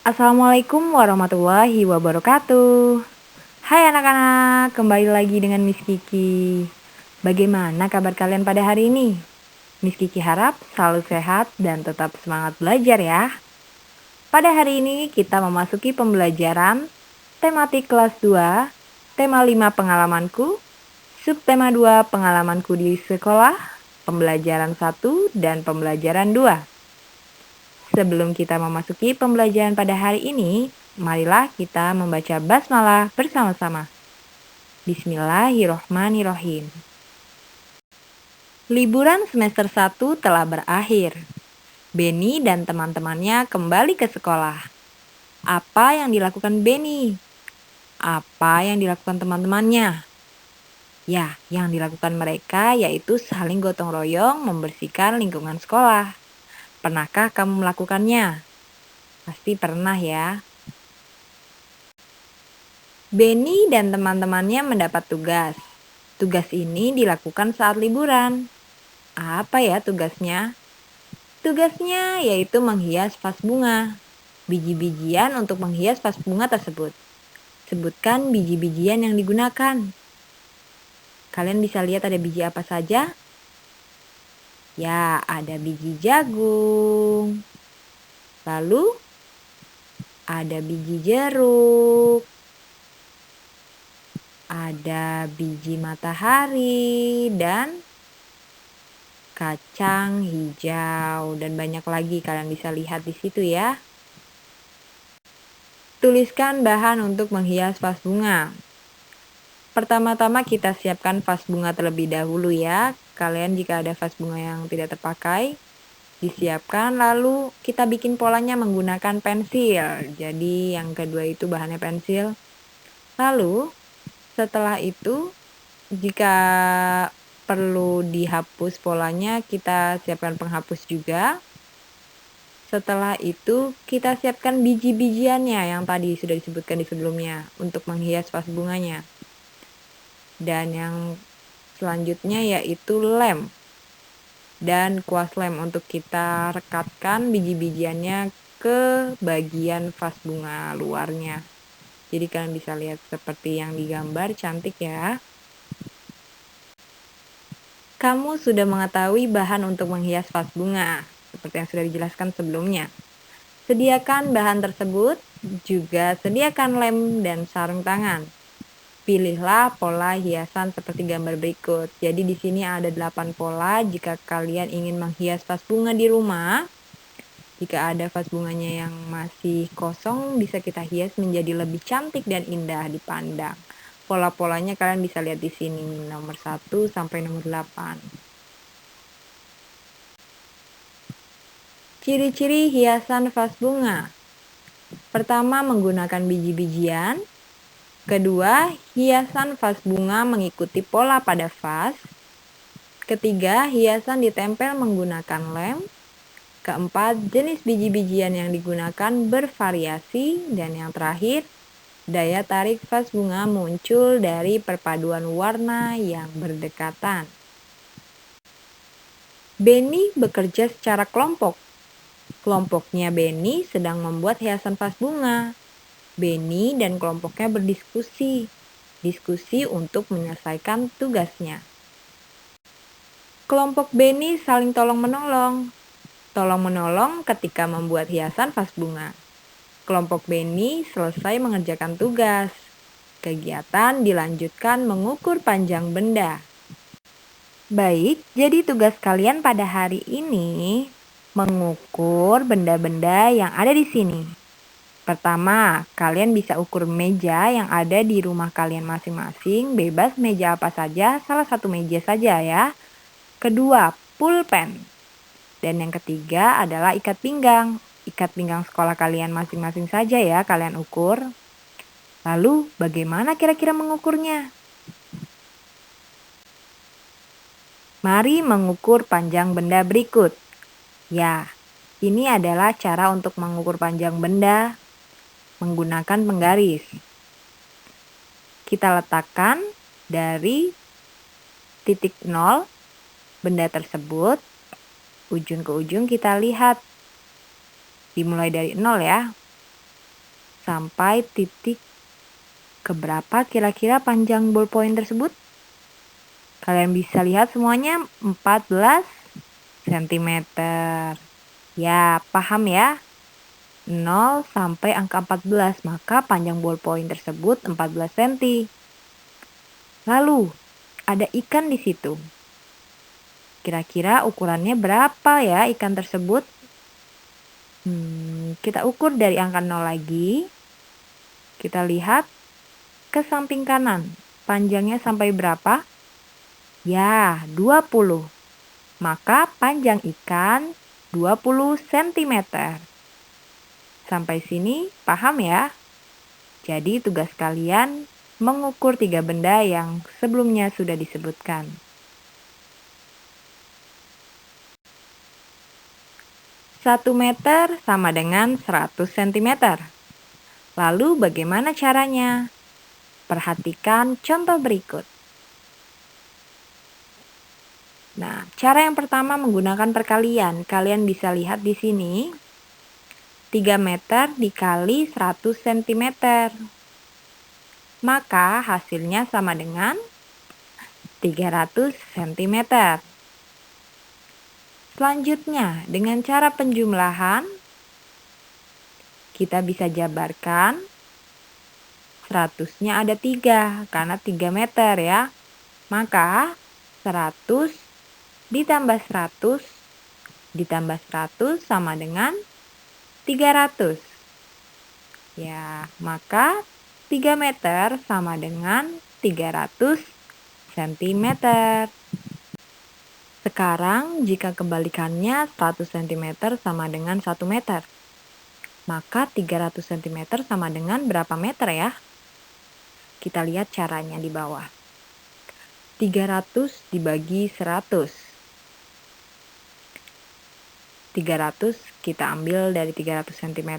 Assalamualaikum warahmatullahi wabarakatuh. Hai anak-anak, kembali lagi dengan Miss Kiki. Bagaimana kabar kalian pada hari ini? Miss Kiki harap selalu sehat dan tetap semangat belajar ya. Pada hari ini kita memasuki pembelajaran tematik kelas 2, tema 5 pengalamanku, subtema 2 pengalamanku di sekolah, pembelajaran 1 dan pembelajaran 2. Sebelum kita memasuki pembelajaran pada hari ini, marilah kita membaca basmalah bersama-sama. Bismillahirrohmanirrohim. Liburan semester 1 telah berakhir. Benny dan teman-temannya kembali ke sekolah. Apa yang dilakukan Benny? Apa yang dilakukan teman-temannya? Ya, yang dilakukan mereka yaitu saling gotong royong membersihkan lingkungan sekolah. Pernahkah kamu melakukannya? Pasti pernah ya. Benny dan teman-temannya mendapat tugas. Tugas ini dilakukan saat liburan. Apa ya tugasnya? Tugasnya yaitu menghias vas bunga. Biji-bijian untuk menghias vas bunga tersebut. Sebutkan biji-bijian yang digunakan. Kalian bisa lihat ada biji apa saja? Ya, ada biji jagung. Lalu ada biji jeruk. Ada biji matahari dan kacang hijau dan banyak lagi kalian bisa lihat di situ ya. Tuliskan bahan untuk menghias vas bunga. Pertama-tama kita siapkan vas bunga terlebih dahulu ya. Kalian jika ada vas bunga yang tidak terpakai, disiapkan lalu kita bikin polanya menggunakan pensil. Jadi yang kedua itu bahannya pensil. Lalu setelah itu, jika perlu dihapus polanya, kita siapkan penghapus juga. Setelah itu, kita siapkan biji-bijiannya yang tadi sudah disebutkan di sebelumnya untuk menghias vas bunganya. Dan yang selanjutnya yaitu lem dan kuas lem untuk kita rekatkan biji-bijiannya ke bagian vas bunga luarnya. Jadi kalian bisa lihat seperti yang digambar, cantik ya. Kamu sudah mengetahui bahan untuk menghias vas bunga, seperti yang sudah dijelaskan sebelumnya. Sediakan bahan tersebut, juga sediakan lem dan sarung tangan. Pilihlah pola hiasan seperti gambar berikut. Jadi di sini ada 8 pola jika kalian ingin menghias vas bunga di rumah. Jika ada vas bunganya yang masih kosong, bisa kita hias menjadi lebih cantik dan indah dipandang. Pola-polanya kalian bisa lihat di sini, nomor 1 sampai nomor 8. Ciri-ciri hiasan vas bunga. Pertama, menggunakan biji-bijian. Kedua, hiasan vas bunga mengikuti pola pada vas. Ketiga, hiasan ditempel menggunakan lem. Keempat, jenis biji-bijian yang digunakan bervariasi. Dan yang terakhir, daya tarik vas bunga muncul dari perpaduan warna yang berdekatan. Benny bekerja secara kelompok. Kelompoknya Benny sedang membuat hiasan vas bunga. Benny dan kelompoknya berdiskusi. Diskusi untuk menyelesaikan tugasnya. Kelompok Benny saling tolong-menolong. Tolong-menolong ketika membuat hiasan vas bunga. Kelompok Benny selesai mengerjakan tugas. Kegiatan dilanjutkan mengukur panjang benda. Baik, jadi tugas kalian pada hari ini mengukur benda-benda yang ada di sini. Pertama, kalian bisa ukur meja yang ada di rumah kalian masing-masing, bebas meja apa saja, salah satu meja saja ya. Kedua, pulpen. Dan yang ketiga adalah ikat pinggang. Ikat pinggang sekolah kalian masing-masing saja ya kalian ukur. Lalu bagaimana kira-kira mengukurnya? Mari mengukur panjang benda berikut. Ya, ini adalah cara untuk mengukur panjang benda menggunakan penggaris. Kita letakkan dari titik 0 benda tersebut, ujung ke ujung kita lihat. Dimulai dari 0 ya. sampai titik keberapa kira-kira panjang ballpoint tersebut? Kalian bisa lihat semuanya 14 cm. Ya, paham ya? 0 sampai angka 14, maka panjang ballpoint tersebut 14 cm. Lalu, ada ikan di situ. Kira-kira ukurannya berapa ya ikan tersebut? Kita ukur dari angka 0 lagi. Kita lihat ke samping kanan. Panjangnya sampai berapa? Ya, 20. Maka panjang ikan 20 cm. Sampai sini paham ya? Jadi tugas kalian mengukur 3 benda yang sebelumnya sudah disebutkan. 1 meter sama dengan 100 cm. Lalu bagaimana caranya? Perhatikan contoh berikut. Nah, cara yang pertama menggunakan perkalian. Kalian bisa lihat di sini. 3 meter dikali 100 cm. Maka hasilnya sama dengan 300 cm. Selanjutnya, dengan cara penjumlahan, kita bisa jabarkan 100-nya ada 3, karena 3 meter ya. Maka 100 ditambah 100 ditambah 100 sama dengan 300. Ya, maka 3 meter sama dengan 300 cm. Sekarang jika kebalikannya 100 cm sama dengan 1 meter, maka 300 cm sama dengan berapa meter ya? Kita lihat caranya di bawah. 300 dibagi 100. 300 kita ambil dari 300 cm.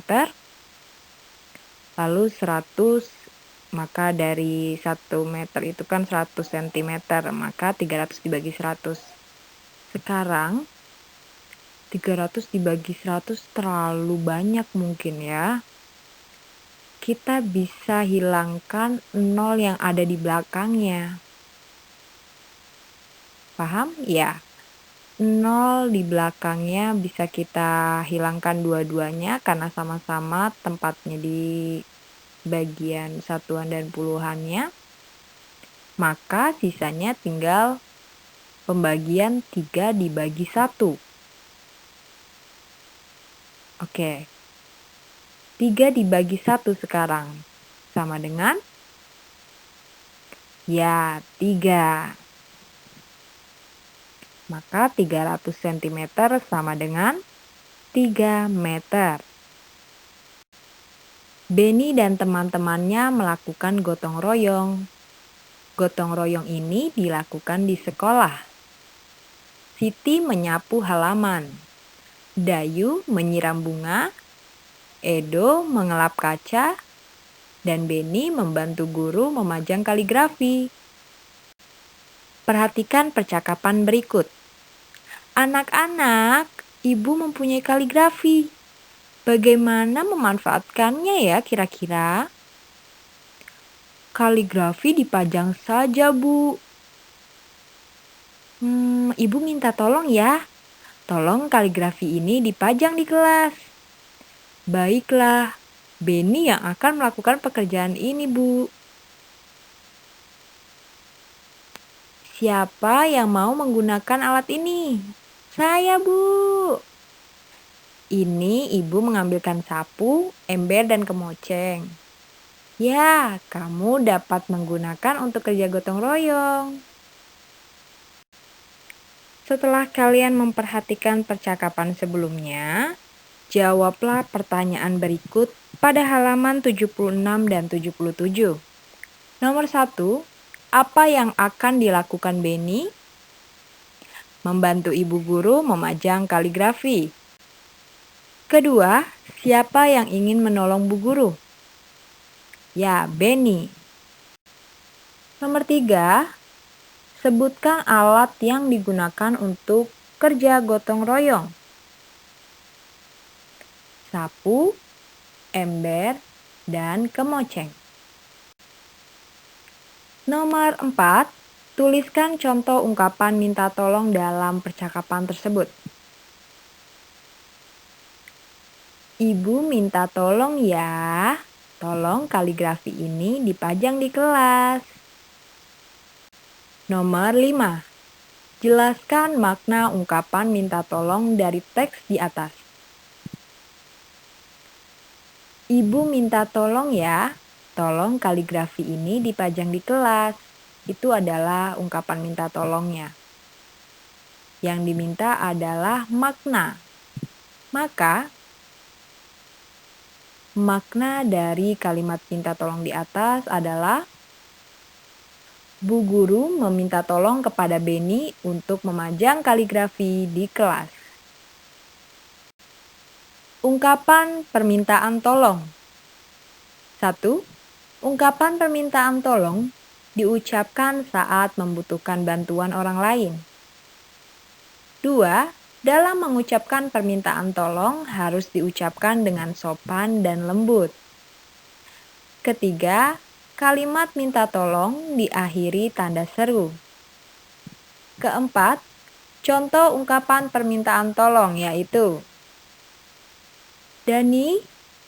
Lalu 100, maka dari 1 meter itu kan 100 cm, maka 300 dibagi 100. Sekarang 300 dibagi 100 terlalu banyak mungkin ya. Kita bisa hilangkan 0 yang ada di belakangnya. Paham? Ya. 0 di belakangnya bisa kita hilangkan dua-duanya karena sama-sama tempatnya di bagian satuan dan puluhannya. Maka sisanya tinggal pembagian 3 dibagi 1. Oke. 3 dibagi 1 sekarang. Sama dengan? Ya, 3. Maka 300 cm sama dengan 3 meter. Beni dan teman-temannya melakukan gotong royong. Gotong royong ini dilakukan di sekolah. Siti menyapu halaman. Dayu menyiram bunga. Edo mengelap kaca. Dan Beni membantu guru memajang kaligrafi. Perhatikan percakapan berikut. Anak-anak, ibu mempunyai kaligrafi. Bagaimana memanfaatkannya ya kira-kira? Kaligrafi dipajang saja, Bu. Ibu minta tolong ya. Tolong kaligrafi ini dipajang di kelas. Baiklah, Beni yang akan melakukan pekerjaan ini, Bu. Siapa yang mau menggunakan alat ini? Saya, Bu. Ini ibu mengambilkan sapu, ember, dan kemoceng. Ya, kamu dapat menggunakan untuk kerja gotong royong. Setelah kalian memperhatikan percakapan sebelumnya, jawablah pertanyaan berikut pada halaman 76 dan 77. Nomor 1, apa yang akan dilakukan Beni? Membantu ibu guru memajang kaligrafi. Kedua, siapa yang ingin menolong bu guru? Ya, Beni. Nomor 3, sebutkan alat yang digunakan untuk kerja gotong royong. Sapu, ember, dan kemoceng. Nomor 4, tuliskan contoh ungkapan minta tolong dalam percakapan tersebut. Ibu minta tolong ya, tolong kaligrafi ini dipajang di kelas. Nomor 5, jelaskan makna ungkapan minta tolong dari teks di atas. Ibu minta tolong ya, tolong kaligrafi ini dipajang di kelas. Itu adalah ungkapan minta tolongnya. Yang diminta adalah makna. Maka, makna dari kalimat minta tolong di atas adalah Bu Guru meminta tolong kepada Beni untuk memajang kaligrafi di kelas. Ungkapan permintaan tolong. 1. Ungkapan permintaan tolong diucapkan saat membutuhkan bantuan orang lain. 2. Dalam mengucapkan permintaan tolong harus diucapkan dengan sopan dan lembut. Ketiga, kalimat minta tolong diakhiri tanda seru. Keempat, contoh ungkapan permintaan tolong yaitu Dani,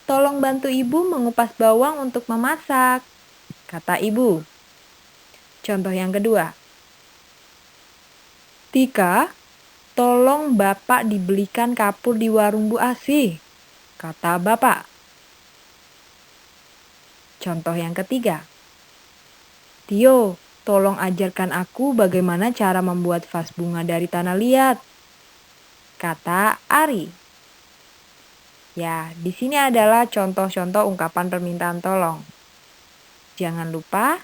tolong bantu ibu mengupas bawang untuk memasak, kata ibu. Contoh yang kedua, Tika, tolong bapak dibelikan kapur di warung Bu Asih, kata bapak. Contoh yang ketiga, Tio, tolong ajarkan aku bagaimana cara membuat vas bunga dari tanah liat, kata Ari. Ya, di sini adalah contoh-contoh ungkapan permintaan tolong. Jangan lupa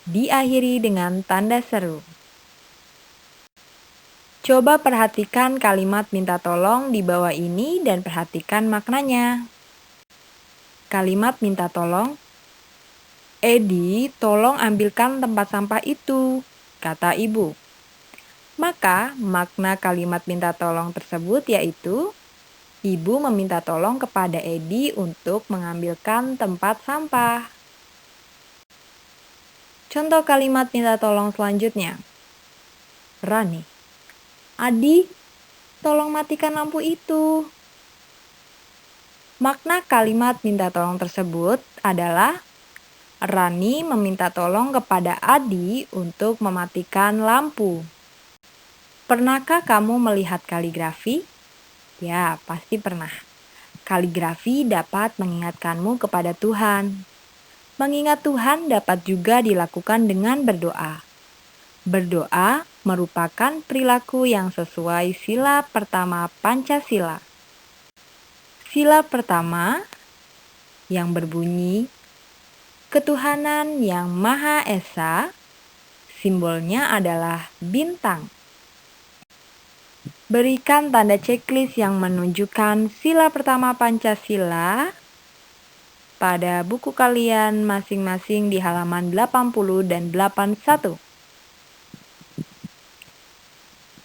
diakhiri dengan tanda seru. Coba perhatikan kalimat minta tolong di bawah ini dan perhatikan maknanya. Kalimat minta tolong, Edi, tolong ambilkan tempat sampah itu, kata ibu. Maka makna kalimat minta tolong tersebut yaitu ibu meminta tolong kepada Edi untuk mengambilkan tempat sampah. Contoh kalimat minta tolong selanjutnya. Rani, Adi, tolong matikan lampu itu. Makna kalimat minta tolong tersebut adalah Rani meminta tolong kepada Adi untuk mematikan lampu. Pernahkah kamu melihat kaligrafi? Ya, pasti pernah. Kaligrafi dapat mengingatkanmu kepada Tuhan. Mengingat Tuhan dapat juga dilakukan dengan berdoa. Berdoa merupakan perilaku yang sesuai sila pertama Pancasila. Sila pertama yang berbunyi, Ketuhanan yang Maha Esa, simbolnya adalah bintang. Berikan tanda checklist yang menunjukkan sila pertama Pancasila pada buku kalian masing-masing di halaman 80 dan 81.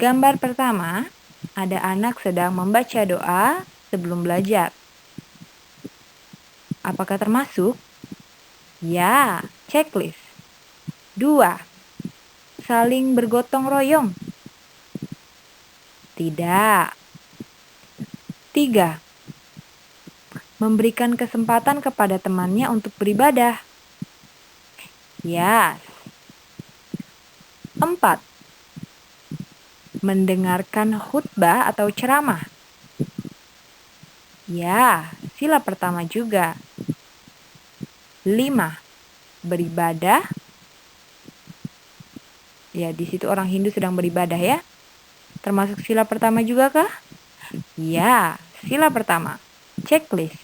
Gambar pertama, ada anak sedang membaca doa sebelum belajar. Apakah termasuk? Ya, checklist. 2. Saling bergotong royong. Tidak. 3. Memberikan kesempatan kepada temannya untuk beribadah. Yes. 4. Mendengarkan khutbah atau ceramah. Ya, sila pertama juga. 5. Beribadah. Ya, di situ orang Hindu sedang beribadah ya. Termasuk sila pertama juga kah? Ya, sila pertama. Checklist.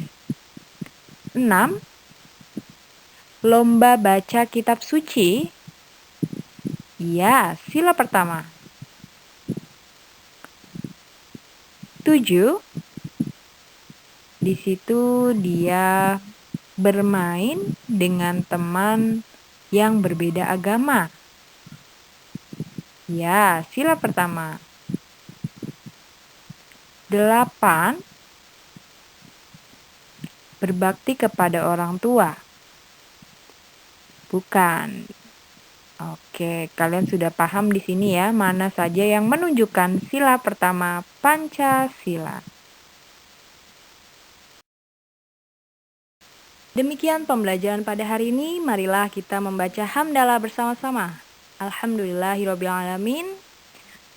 6. Lomba baca kitab suci. Ya, sila pertama. 7. Di situ dia bermain dengan teman yang berbeda agama. Ya, sila pertama. 8. Berbakti kepada orang tua? Bukan. Oke, kalian sudah paham di sini ya, mana saja yang menunjukkan sila pertama Pancasila. Demikian pembelajaran pada hari ini, marilah kita membaca hamdalah bersama-sama. Alhamdulillahirrabbilalamin.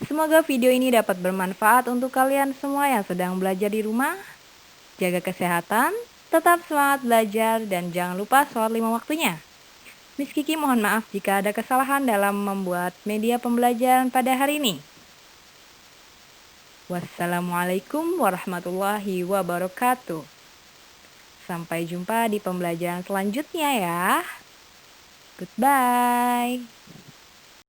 Semoga video ini dapat bermanfaat untuk kalian semua yang sedang belajar di rumah. Jaga kesehatan, tetap semangat belajar, dan jangan lupa sholat 5 waktunya. Miss Kiki mohon maaf jika ada kesalahan dalam membuat media pembelajaran pada hari ini. Wassalamualaikum warahmatullahi wabarakatuh. Sampai jumpa di pembelajaran selanjutnya ya. Goodbye.